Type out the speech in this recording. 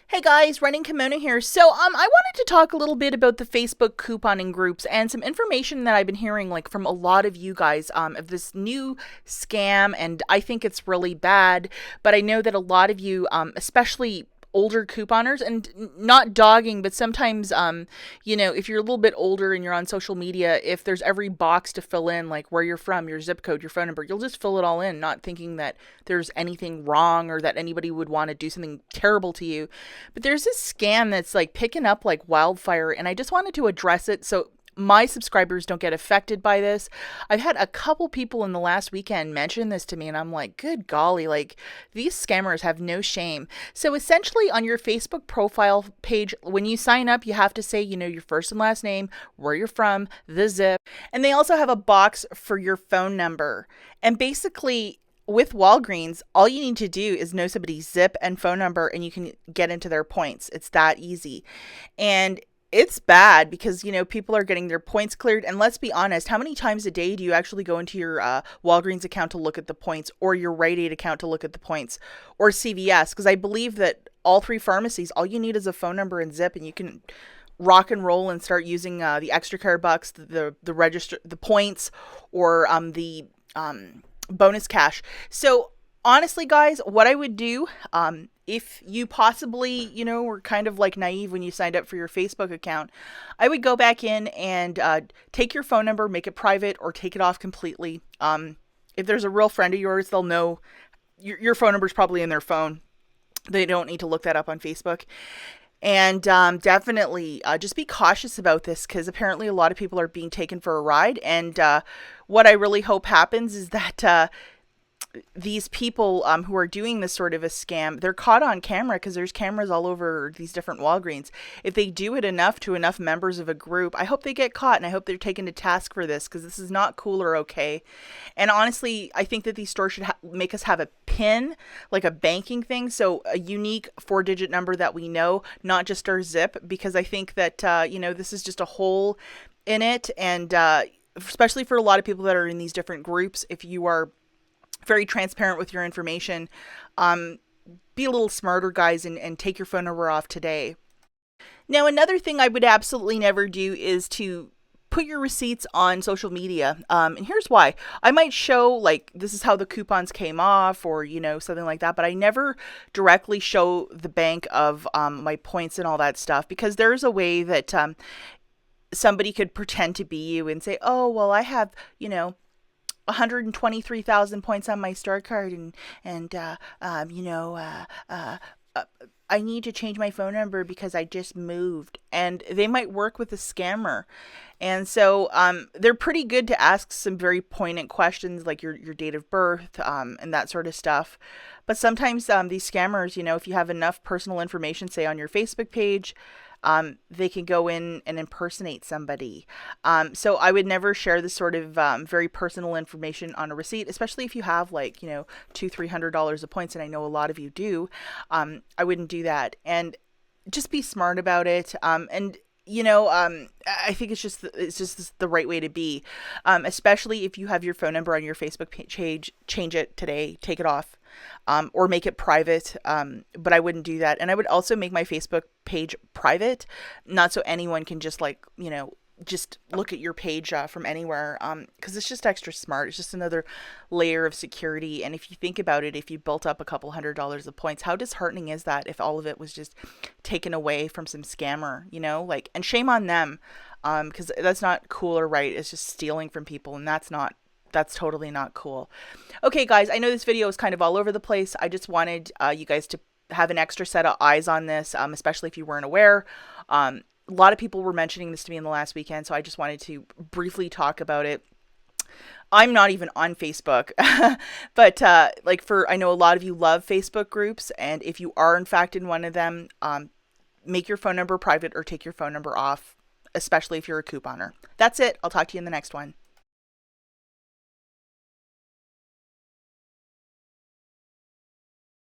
Hey guys, Running Kimono here. I wanted to talk a little bit about the Facebook couponing groups and some information that I've been hearing from a lot of you guys of this new scam, and I think it's really bad. But I know that a lot of you, especially older couponers, and not dogging, but sometimes if you're a little bit older and you're on social media, if there's every box to fill in, like where you're from, your zip code, your phone number, you'll just fill it all in, not thinking that there's anything wrong or that anybody would want to do something terrible to you. But there's this scam that's like picking up like wildfire, and I just wanted to address it so my subscribers don't get affected by this. I've had a couple people in the last weekend mention this to me, and I'm like, good golly, like these scammers have no shame. So essentially, on your Facebook profile page, when you sign up, you have to say, your first and last name, where you're from, the zip, and they also have a box for your phone number. And basically, with Walgreens, all you need to do is know somebody's zip and phone number, and you can get into their points. It's that easy. And it's bad because, people are getting their points cleared. And let's be honest, how many times a day do you actually go into your Walgreens account to look at the points, or your Rite Aid account to look at the points, or CVS? Because I believe that all three pharmacies, all you need is a phone number and zip, and you can rock and roll and start using the extra care bucks, the register, the points, or the bonus cash. So honestly, guys, what I would do, if you possibly, were kind of like naive when you signed up for your Facebook account, I would go back in and take your phone number, make it private, or take it off completely. If there's a real friend of yours, they'll know your phone number is probably in their phone. They don't need to look that up on Facebook. And definitely just be cautious about this, because apparently a lot of people are being taken for a ride. And what I really hope happens is that these people who are doing this sort of a scam, they're caught on camera, because there's cameras all over these different Walgreens. If they do it enough to enough members of a group, I hope they get caught, and I hope they're taken to task for this, because this is not cool or okay. And honestly, I think that these stores should make us have a PIN, like a banking thing, so a unique 4-digit number that we know, not just our zip, because I think that this is just a hole in it. And especially for a lot of people that are in these different groups, if you are very transparent with your information, be a little smarter, guys, and take your phone number off today. Now, another thing I would absolutely never do is to put your receipts on social media. And here's why. I might show, like, this is how the coupons came off, or, something like that, but I never directly show the bank of my points and all that stuff, because there's a way that somebody could pretend to be you and say, oh, well, I have, 123,000 points on my store card, and I need to change my phone number because I just moved. And they might work with a scammer. And so they're pretty good to ask some very poignant questions, like your date of birth, and that sort of stuff. But sometimes these scammers, if you have enough personal information, say on your Facebook page, they can go in and impersonate somebody. So I would never share this sort of very personal information on a receipt, especially if you have $200-300 of points, and I know a lot of you do. I wouldn't do that, and just be smart about it. I think it's just the right way to be, especially if you have your phone number on your Facebook page. Change it today, take it off, or make it private. But I wouldn't do that. And I would also make my Facebook page private, not so anyone can just just look at your page from anywhere, because it's just extra smart. It's just another layer of security. And if you think about it, if you built up a couple $100 of points, how disheartening is that if all of it was just taken away from some scammer, and shame on them, because that's not cool or right. It's just stealing from people, and that's totally not cool. Okay, guys, I know this video is kind of all over the place. I just wanted you guys to have an extra set of eyes on this, especially if you weren't aware. A lot of people were mentioning this to me in the last weekend, so I just wanted to briefly talk about it. I'm not even on Facebook, but I know a lot of you love Facebook groups, and if you are in fact in one of them, make your phone number private or take your phone number off, especially if you're a couponer. That's it. I'll talk to you in the next one.